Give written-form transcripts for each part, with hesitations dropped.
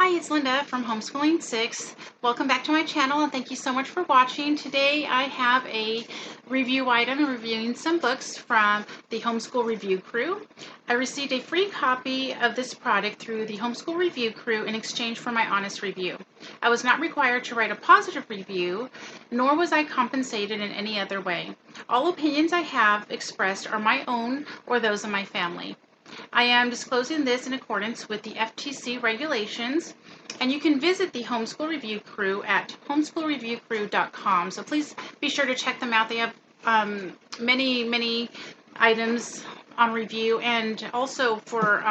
Hi, it's Linda from Homeschooling 6. Welcome back to my channel and thank you so much for watching. Today I have a review item reviewing some books from the Homeschool Review Crew. I received a free copy of this product through the Homeschool Review Crew in exchange for my honest review. I was not required to write a positive review, nor was I compensated in any other way. All opinions I have expressed are my own or those of my family. I am disclosing this in accordance with the FTC regulations, and you can visit the Homeschool Review Crew at homeschoolreviewcrew.com. So please be sure to check them out. They have many items on review, and also for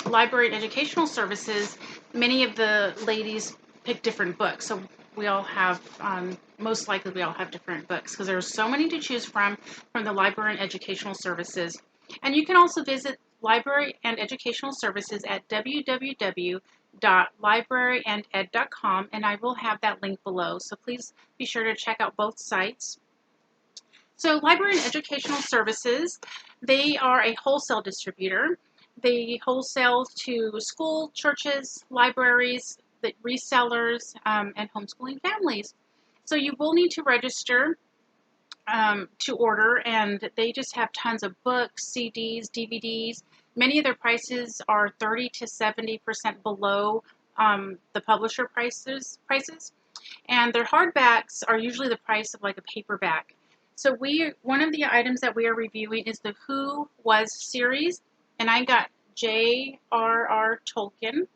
library and educational services, many of the ladies pick different books. So we all have, most likely we all have different books because there's so many to choose from the library and educational services. And you can also visit Library and Educational Services at www.libraryanded.com, and I will have that link below. So please be sure to check out both sites. So Library and Educational Services, they are a wholesale distributor. They wholesale to school, churches, libraries, the resellers, and homeschooling families. So you will need to register to order, and they just have tons of books, CDs, DVDs. Many of their prices are 30 to 70% below the publisher prices, and their hardbacks are usually the price of like a paperback. So one of the items that we are reviewing is the Who Was series, and I got J.R.R. Tolkien,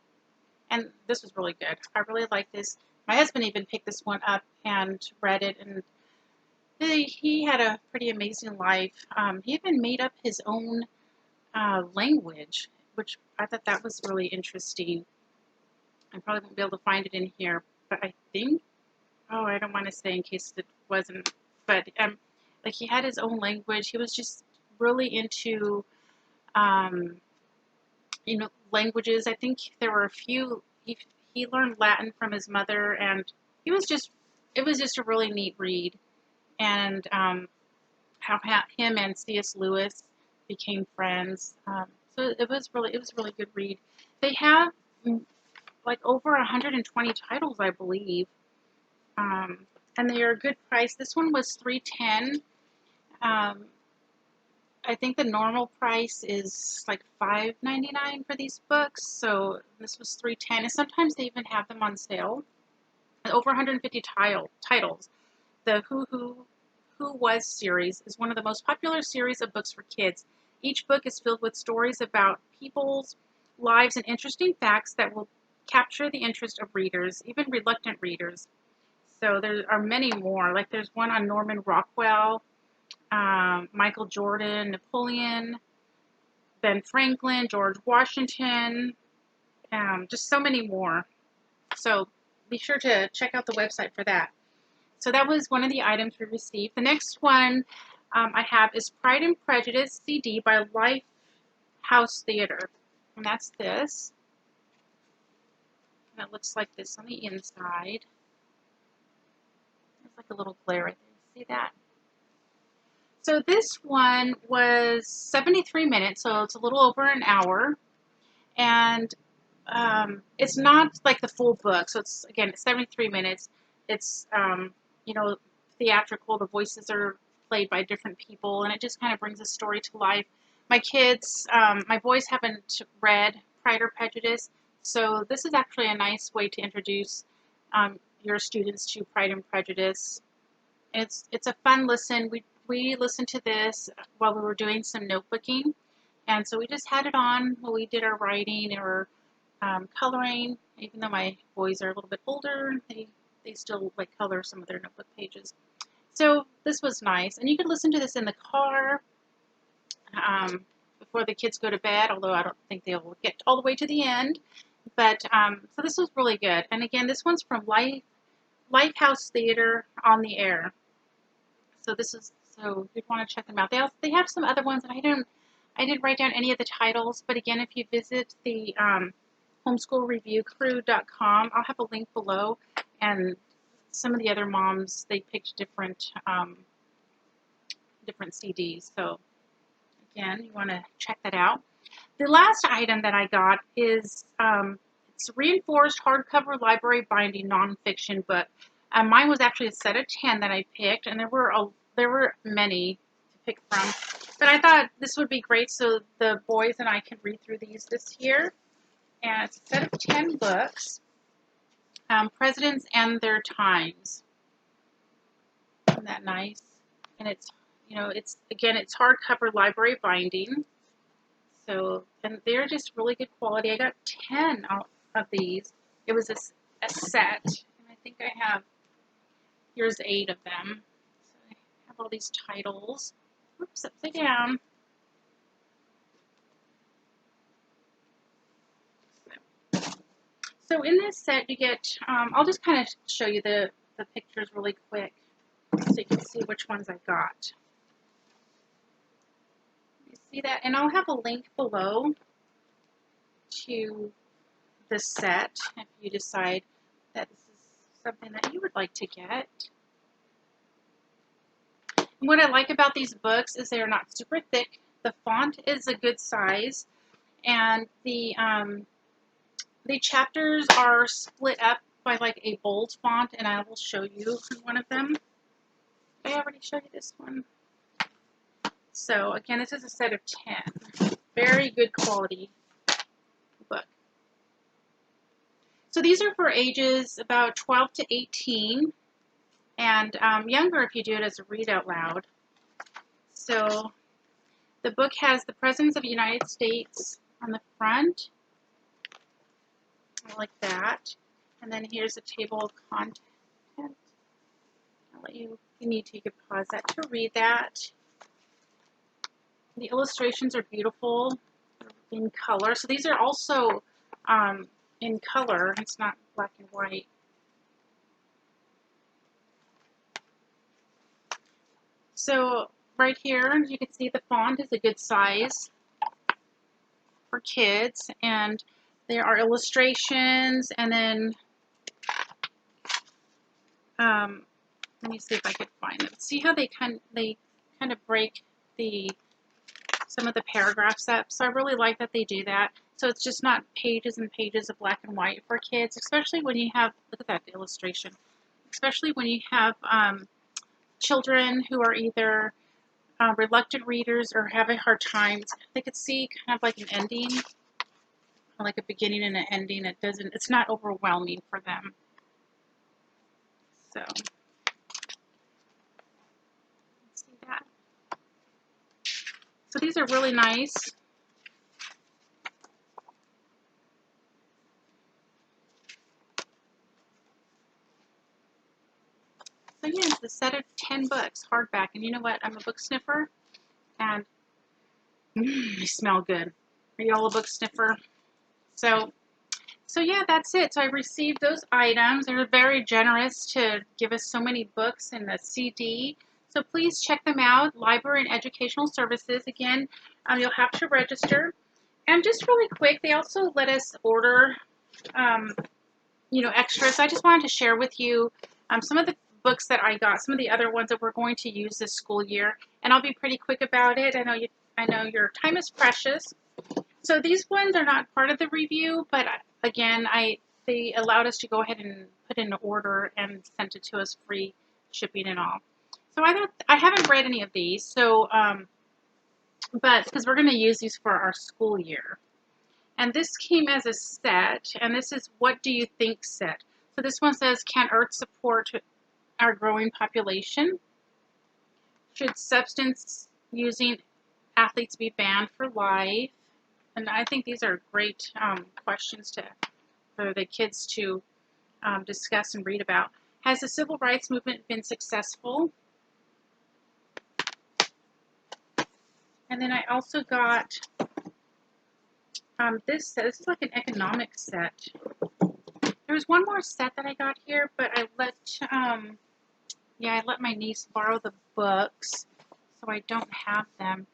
and this was really good. I really like this. My husband even picked this one up and read it, and he had a pretty amazing life. He even made up his own language, which I thought that was really interesting. I probably won't be able to find it in here, but I think, I don't want to say in case it wasn't, but like he had his own language. He was just really into, languages. I think there were a few, he learned Latin from his mother, and it was just a really neat read. And how him and C.S. Lewis became friends. So it was really a good read. They have like over 120 titles, I believe, and they are a good price. This one was $3.10. I think the normal price is like $5.99 for these books, so this was $3.10. And sometimes they even have them on sale. Over 150 titles. The Who Was series is one of the most popular series of books for kids. Each book is filled with stories about people's lives and interesting facts that will capture the interest of readers, even reluctant readers. So there are many more. Like there's one on Norman Rockwell, Michael Jordan, Napoleon, Ben Franklin, George Washington, just so many more. So be sure to check out the website for that. So that was one of the items we received. The next one I have is Pride and Prejudice CD by Lifehouse Theater. And that's this. And it looks like this on the inside. There's like a little glare right there. See that? So this one was 73 minutes, so it's a little over an hour. And it's not like the full book. So it's 73 minutes. It's theatrical. The voices are played by different people, and it just kind of brings the story to life. My boys haven't read Pride or Prejudice, so this is actually a nice way to introduce your students to Pride and Prejudice. It's a fun listen. We listened to this while we were doing some notebooking, and so we just had it on while we did our writing or coloring. Even though my boys are a little bit older, they still like color some of their notebook pages. So this was nice. And you could listen to this in the car before the kids go to bed, although I don't think they'll get all the way to the end. But so this was really good. And again, this one's from Lifehouse Theater on the Air. So you'd want to check them out. They have some other ones, and I didn't write down any of the titles. But again, if you visit the homeschoolreviewcrew.com, I'll have a link below, and some of the other moms, they picked different CDs. So again, you want to check that out. The last item that I got is It's reinforced hardcover library binding nonfiction book. Mine was actually a set of 10 that I picked, and there were many to pick from. But I thought this would be great so the boys and I can read through these this year. And it's a set of 10 books. Presidents and Their Times. Isn't that nice? And it's, it's hardcover library binding. So, and they're just really good quality. I got 10 out of these. It was a set, and I think here's 8 of them. So I have all these titles. Oops, upside down. So in this set, you get, I'll just kind of show you the pictures really quick so you can see which ones I got. You see that? And I'll have a link below to the set if you decide that this is something that you would like to get. And what I like about these books is they are not super thick. The font is a good size, and the chapters are split up by like a bold font, and I will show you one of them. Did I already show you this one? So again, this is a set of 10. Very good quality book. So these are for ages about 12 to 18, and younger if you do it as a read out loud. So the book has the Presidents of the United States on the front. I like that. And then here's a table of contents. I'll let you, if you need to, you can pause that to read that. The illustrations are beautiful in color. So these are also in color. It's not black and white. So right here, you can see the font is a good size for kids, and there are illustrations, and then let me see if I could find them. See how they kind of break some of the paragraphs up. So I really like that they do that. So it's just not pages and pages of black and white for kids, especially when you have, look at that illustration, especially when you have children who are either reluctant readers or have a hard time. They could see kind of like an ending, like a beginning and an ending. It's not overwhelming for them. So, see that. So these are really nice. So yeah, it's a set of 10 books, hardback. And you know what? I'm a book sniffer, and they smell good. Are you all a book sniffer? So yeah, that's it. So I received those items. They were very generous to give us so many books and a CD. So please check them out. Library and Educational Services. Again, you'll have to register. And just really quick, they also let us order, extras. So I just wanted to share with you some of the books that I got, some of the other ones that we're going to use this school year. And I'll be pretty quick about it. I know your time is precious. So these ones are not part of the review, but again, they allowed us to go ahead and put in an order and sent it to us free shipping and all. So I haven't read any of these, so but because we're going to use these for our school year. And this came as a set, and this is What Do You Think set. So this one says, can Earth support our growing population? Should substance using athletes be banned for life? And I think these are great questions for the kids to discuss and read about. Has the civil rights movement been successful? And then I also got this set. This is like an economic set. There was one more set that I got here, but I let my niece borrow the books, so I don't have them.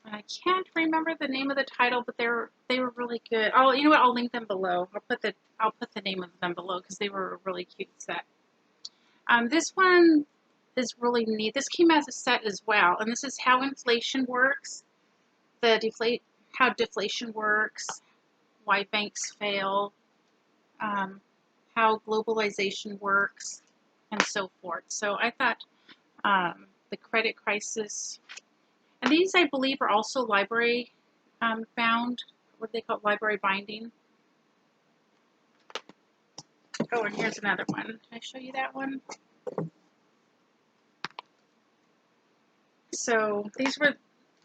I can't remember the name of the title, but they were really good. You know what? I'll link them below. I'll put the name of them below because they were a really cute set. This one is really neat. This came as a set as well, and this is how inflation works, how deflation works, why banks fail, how globalization works, and so forth. So I thought the credit crisis, and these I believe are also library bound, what they call library binding. Oh, and here's another one. Can I show you that one? So these were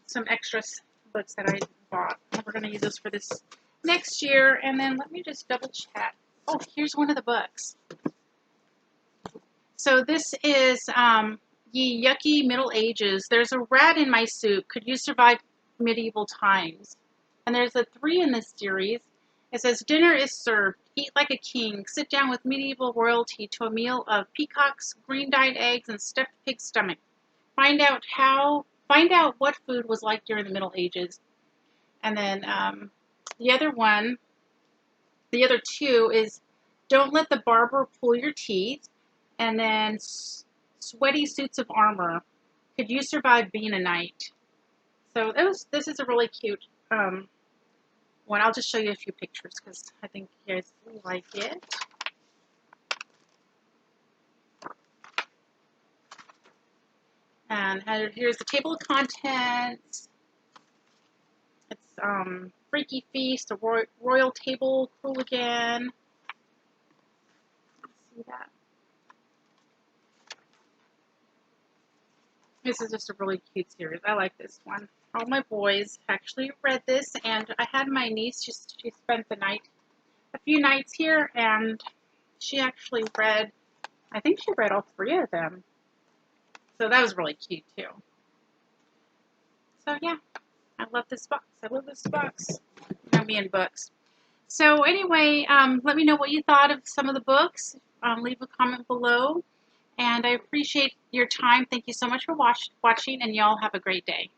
some extra books that I bought. We're going to use this for this next year. And then let me just double check. Oh, here's one of the books. So this is Ye Yucky Middle Ages. There's a rat in my soup. Could you survive medieval times? And there's a 3 in this series. It says, dinner is served. Eat like a king. Sit down with medieval royalty to a meal of peacocks, green-dyed eggs, and stuffed pig stomach. Find out what food was like during the Middle Ages. And then the other 2 is Don't Let the Barber Pull Your Teeth. And then Sweaty Suits of Armor. Could you survive being a knight? So this is a really cute one. I'll just show you a few pictures because I think you guys will like it. And here's the table of contents. It's Freaky Feast, a royal table, Cruel Again. Let's see that. This is just a really cute series. I like this one. All my boys actually read this, and I had my niece, she spent a few nights here, and she actually read, I think she read all 3 of them. So that was really cute too. So yeah, I love this box. I love this box. You know me and books. So anyway, let me know what you thought of some of the books. Leave a comment below. And I appreciate your time. Thank you so much for watching, and y'all have a great day.